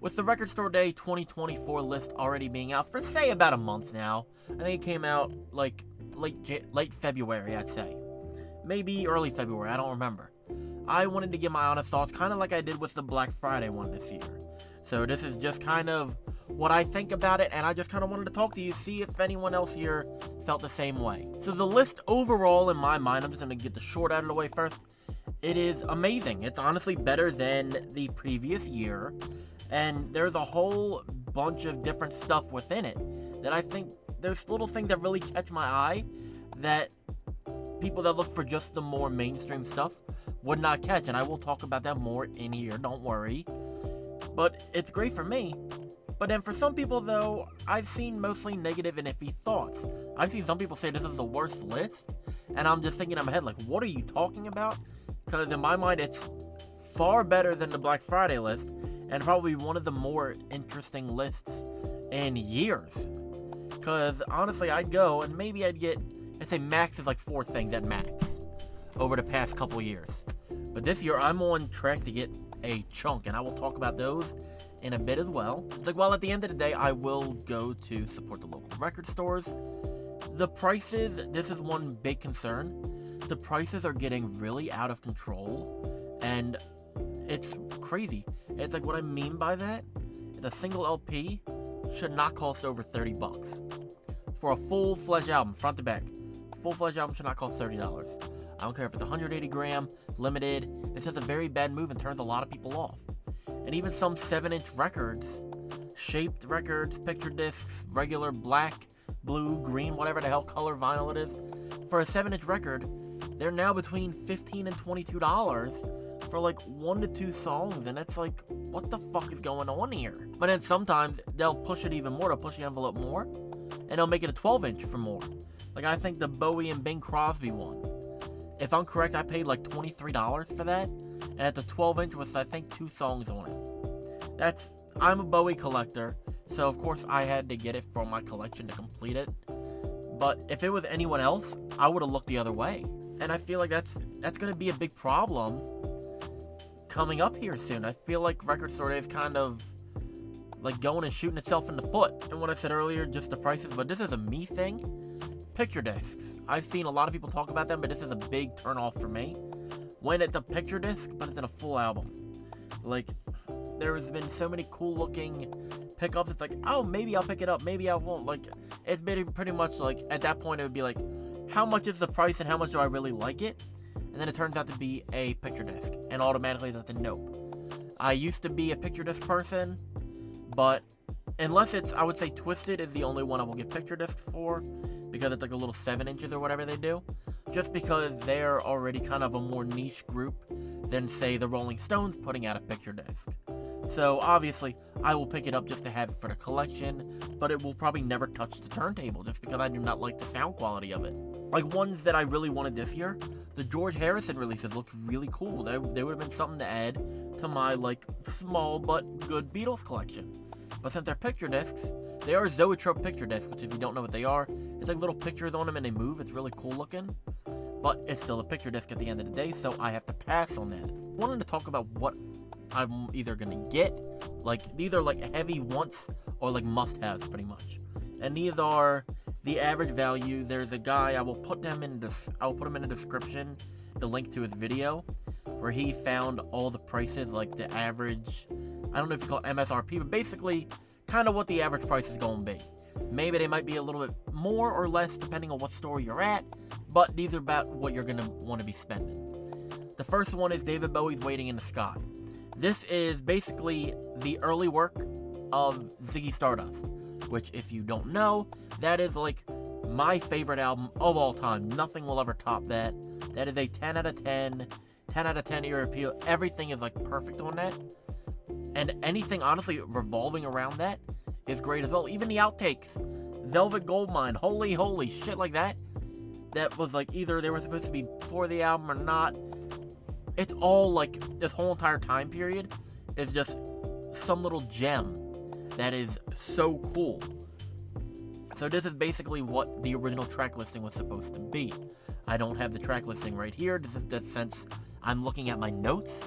With the Record Store Day 2024 list already being out for, say, about a month now, I think it came out, like, late February, I'd say. Maybe early February, I don't remember. I wanted to give my honest thoughts, kind of like I did with the Black Friday one this year. So this is just kind of what I think about it, and I just kind of wanted to talk to you, see if anyone else here felt the same way. So the list overall, in my mind, I'm just going to get the short out of the way first. It is amazing. It's honestly better than the previous year, and there's a whole bunch of different stuff within it that I think there's little things that really catch my eye that people that look for just the more mainstream stuff would not catch, and I will talk about that more in here, don't worry. But it's great for me. But then for some people, though, I've seen mostly negative and iffy thoughts. I've seen some people say this is the worst list, and I'm just thinking in my head, like, what are you talking about? Because in my mind, it's far better than the Black Friday list, and probably one of the more interesting lists in years. Because honestly, I'd go, and maybe I'd get, I'd say max is like 4 things at max over the past couple years. But this year, I'm on track to get a chunk, and I will talk about those in a bit as well. Like, well, at the end of the day, I will go to support the local record stores. The prices, this is one big concern. The prices are getting really out of control, and it's crazy. It's like, what I mean by that, the single LP should not cost over $30. For a full-fledged album, front to back, full-fledged album should not cost $30. I don't care if it's 180 gram, limited. It's just a very bad move and turns a lot of people off. And even some 7-inch records, shaped records, picture discs, regular black, blue, green, whatever the hell color vinyl it is, for a 7-inch record, they're now between $15 and $22 for like 1 to 2 songs, and it's like, what the fuck is going on here? But then sometimes they'll push it even more, they'll push the envelope more, and they'll make it a 12-inch for more. Like, I think the Bowie and Bing Crosby one, if I'm correct, I paid like $23 for that, and at the 12-inch was, I think, 2 songs on it. I'm a Bowie collector, so of course I had to get it for my collection to complete it. But if it was anyone else, I would have looked the other way. And I feel like that's going to be a big problem coming up here soon. I feel like Record Store Day is kind of like going and shooting itself in the foot. And what I said earlier, just the prices, but this is a me thing. Picture discs. I've seen a lot of people talk about them, but this is a big turnoff for me. When it's a picture disc, but it's in a full album. Like, there has been so many cool looking pickups. It's like, oh, maybe I'll pick it up, maybe I won't. Like, it's been pretty much like, at that point it would be like, how much is the price and how much do I really like it? And then it turns out to be a picture disc, and automatically that's a nope. I used to be a picture disc person, but unless it's, I would say Twisted is the only one I will get picture discs for, because it's like a little 7 inches or whatever they do, just because they're already kind of a more niche group than, say, the Rolling Stones putting out a picture disc. So obviously I will pick it up just to have it for the collection, but it will probably never touch the turntable just because I do not like the sound quality of it. Like, ones that I really wanted this year, the George Harrison releases looked really cool. They would have been something to add to my, like, small but good Beatles collection. But since they're picture discs, they are Zoetrope picture discs, which, if you don't know what they are, it's like little pictures on them and they move. It's really cool looking, but it's still a picture disc at the end of the day, so I have to pass on that. I wanted to talk about what I'm either gonna get. Like, these are like heavy wants or like must-haves pretty much, and these are the average value. There's a guy, I will put him in the description, the link to his video, where he found all the prices, like the average, I don't know if you call it MSRP, but basically kind of what the average price is going to be. Maybe they might be a little bit more or less depending on what store you're at, but these are about what you're going to want to be spending. The first one is David Bowie's Waiting in the Sky. This is basically the early work of Ziggy Stardust, which, if you don't know, that is like my favorite album of all time. Nothing will ever top that. That is a 10 out of 10, 10 out of 10 ear appeal. Everything is like perfect on that. And anything, honestly, revolving around that is great as well. Even the outtakes, Velvet Goldmine, Holy Holy, shit like that. That was like, either they were supposed to be before the album or not. It's all like, this whole entire time period is just some little gem that is so cool. So this is basically what the original track listing was supposed to be. I don't have the track listing right here. This is the sense I'm looking at my notes,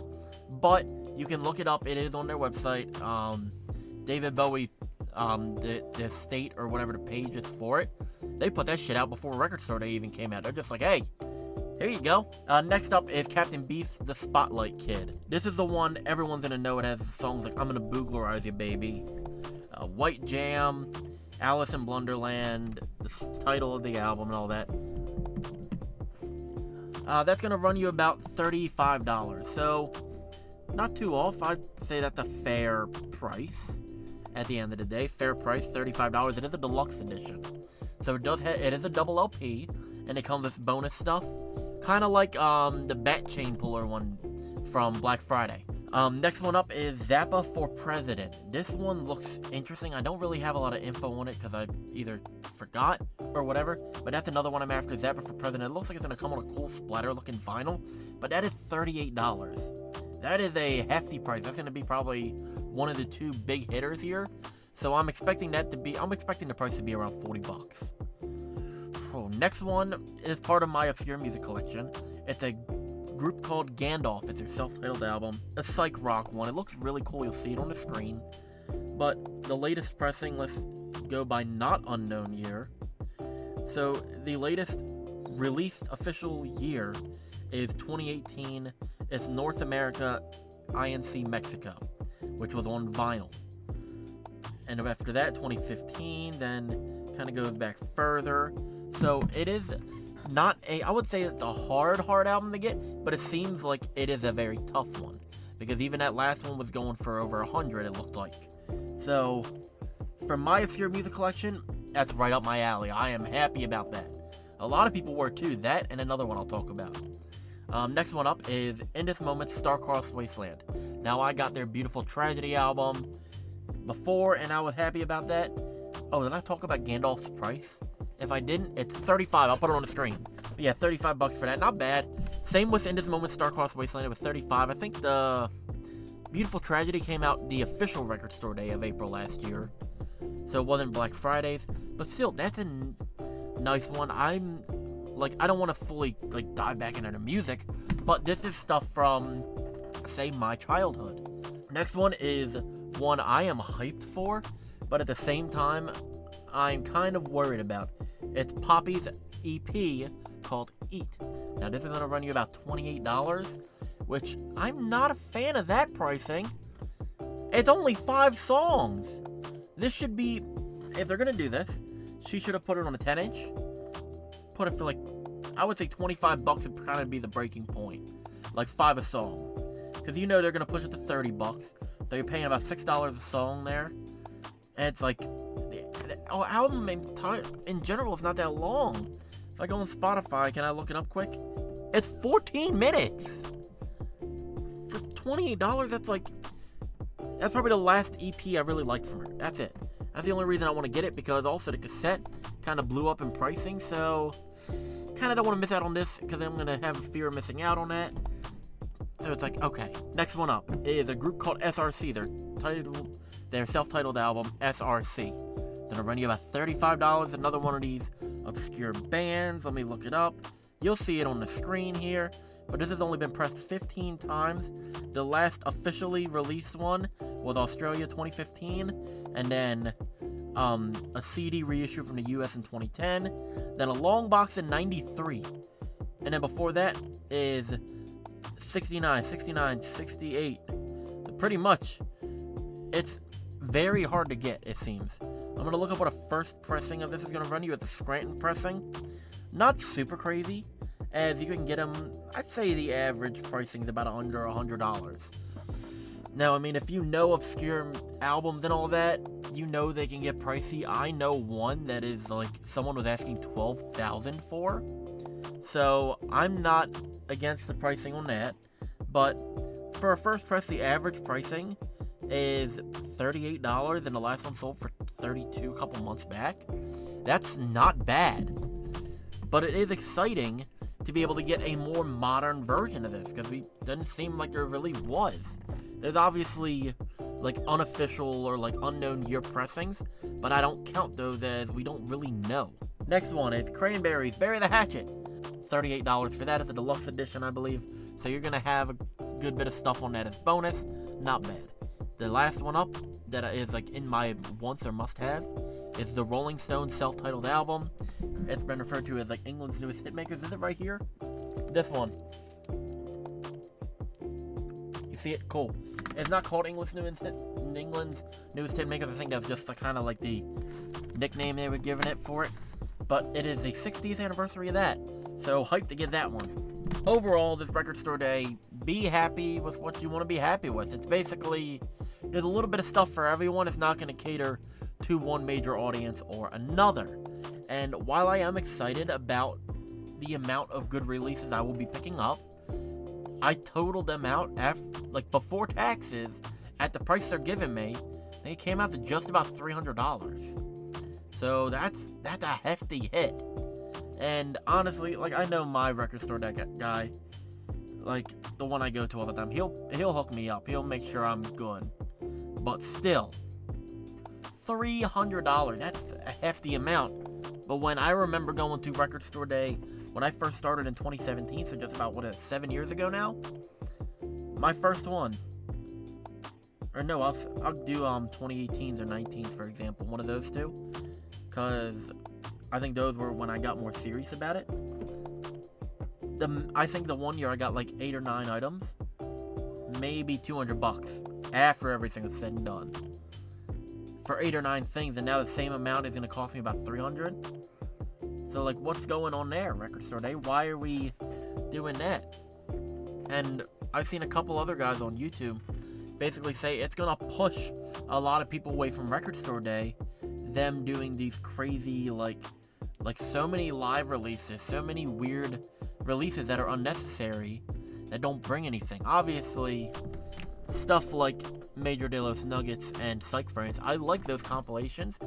but you can look it up. It is on their website. David Bowie, the state or whatever the page is for it, they put that shit out before Record Store Day even came out. They're just like, hey, here you go. Next up is Captain Beef's The Spotlight Kid. This is the one everyone's gonna know. It has songs like I'm Gonna Booglerize You Baby, White Jam, Alice in Blunderland, the title of the album and all that. That's gonna run you about $35. So, not too off. I'd say that's a fair price. At the end of the day, fair price, $35. It is a deluxe edition. So it is a double LP, and it comes with bonus stuff. Kind of like the Bat Chain Puller one from Black Friday. Next one up is Zappa for President. This one looks interesting. I don't really have a lot of info on it because I either forgot or whatever, but that's another one I'm after, Zappa for President. It looks like it's going to come on a cool splatter looking vinyl, but that is $38. That is a hefty price. That's going to be probably one of the two big hitters here. So I'm expecting the price to be around $40. Oh, next one is part of my obscure music collection. It's a group called Gandalf. It's their self-titled album, a psych rock one. It looks really cool. You'll see it on the screen. But the latest pressing, let's go by not unknown year. So the latest released official year is 2018. It's North America, INC Mexico, which was on vinyl. And after that, 2015, then kind of goes back further. So it is not I would say it's a hard album to get, but it seems like it is a very tough one. Because even that last one was going for over 100, it looked like. So, for my obscure music collection, that's right up my alley. I am happy about that. A lot of people were too. That and another one I'll talk about. Next one up is In This Moment, Star-Crossed Wasteland. Now, I got their Beautiful Tragedy album before, and I was happy about that. Oh, did I talk about Gandalf's price? If I didn't, it's $35. I'll put it on the screen. But yeah, $35 for that. Not bad. Same with In This Moment, Star-Crossed Wasteland. It was $35. I think the Beautiful Tragedy came out the official Record Store Day of April last year. So it wasn't Black Fridays. But still, that's a nice one. I don't want to fully, dive back into the music. But this is stuff from, say, my childhood. Next one is one I am hyped for. But at the same time, I'm kind of worried about. It's Poppy's EP called Eat. Now this is going to run you about $28, which I'm not a fan of that pricing. It's only 5 songs. This should be, if they're going to do this, she should have put it on a 10-inch. Put it for I would say $25 would kind of be the breaking point. 5 a song. Because they're going to push it to $30. So you're paying about $6 a song there. And it's the album in general is not that long. If I go on Spotify, can I look it up quick? It's 14 minutes! For $28, that's probably the last EP I really liked from her. That's it. That's the only reason I want to get it, because also the cassette kind of blew up in pricing, so kind of don't want to miss out on this, because I'm going to have a fear of missing out on that. So it's okay. Next one up is a group called SRC. Their self-titled album, SRC. It's going to run you about $35. Another one of these obscure bands. Let me look it up. You'll see it on the screen here. But this has only been pressed 15 times. The last officially released one was Australia 2015. And then a CD reissue from the US in 2010. Then a long box in 93. And then before that is 69, 68. Pretty much. It's very hard to get, it seems. I'm going to look up what a first pressing of this is going to run you at the Scranton pressing. Not super crazy, as you can get them, I'd say the average pricing is about under $100. Now, if you know obscure albums and all that, they can get pricey. I know one that is someone was asking $12,000 for. So, I'm not against the pricing on that. But for a first press, the average pricing is $38, and the last one sold for $32 a couple months back. That's not bad. But it is exciting to be able to get a more modern version of this, because it doesn't seem like there really was. There's obviously unofficial or unknown year pressings, but I don't count those as we don't really know. Next one is Cranberries, Bury the Hatchet. $38 for that. It's a deluxe edition, I believe. So you're going to have a good bit of stuff on that as bonus. Not bad. The last one up that is like in my once or must have is the Rolling Stones self-titled album. It's been referred to as like England's newest hitmakers. Is it right here? This one. You see it? Cool. It's not called England's newest hitmakers. I think that's just kind of like the nickname they were giving it for it. But it is the 60th anniversary of that. So hyped to get that one. Overall, this record store day, be happy with what you want to be happy with. It's basically, there's a little bit of stuff for everyone. It's not going to cater to one major audience or another. And while I am excited about the amount of good releases I will be picking up, I totaled them out before taxes at the price they're giving me. They came out to just about $300. So that's a hefty hit. And honestly, I know my record store guy, the one I go to all the time, he'll hook me up. He'll make sure I'm good. But still, $300, that's a hefty amount. But when I remember going to record store day when I first started in 2017, so just about 7 years ago now, my first one, or no, I'll do 2018s or 19s, for example, one of those two, because I think those were when I got more serious about it. I think the one year I got 8 or 9 items, maybe $200 after everything was said and done for 8 or 9 things, and now the same amount is going to cost me about $300. So what's going on there, record store day? Why are we doing that? And I've seen a couple other guys on YouTube basically say it's going to push a lot of people away from record store day, them doing these crazy so many live releases, so many weird releases that are unnecessary, that don't bring anything. Obviously, stuff like Major De Los Nuggets and Psych France, I like those compilations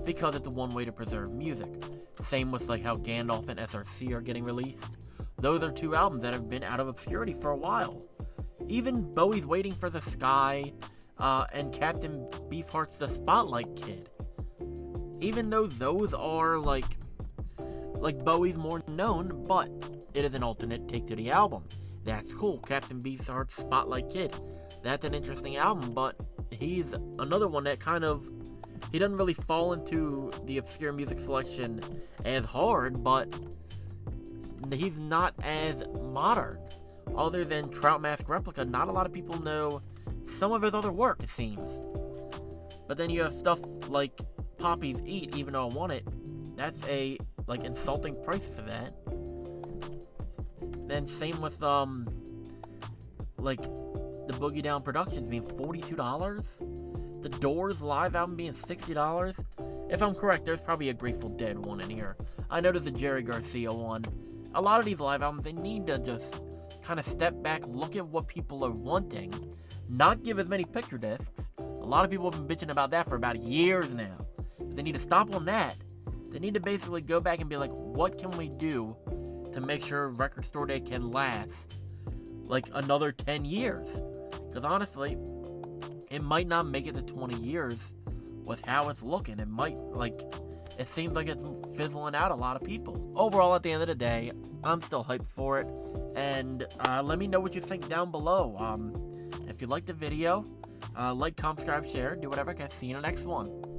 because it's one way to preserve music. Same with how Gandalf and SRC are getting released. Those are 2 albums that have been out of obscurity for a while. Even Bowie's Waiting for the Sky and Captain Beefheart's The Spotlight Kid. Even though those are Bowie's more known, but it is an alternate take to the album. That's cool. Captain Beefheart's Spotlight Kid, that's an interesting album, but he's another one that he doesn't really fall into the obscure music selection as hard, but he's not as modern. Other than Trout Mask Replica, not a lot of people know some of his other work, it seems. But then you have stuff like Poppy's Eat, even though I want it, that's a insulting price for that. Then same with the Boogie Down Productions being $42, the Doors live album being $60. If I'm correct, there's probably a Grateful Dead one in here. I know there's a Jerry Garcia one. A lot of these live albums, they need to just kind of step back, look at what people are wanting, not give as many picture discs. A lot of people have been bitching about that for about years now. But they need to stop on that. They need to basically go back and be what can we do to make sure record store day can last another 10 years? Because honestly, it might not make it to 20 years with how it's looking. It might, it seems like it's fizzling out a lot of people. Overall, at the end of the day, I'm still hyped for it. And let me know what you think down below. If you liked the video, like, comment, subscribe, share, do whatever. I'll see you in the next one.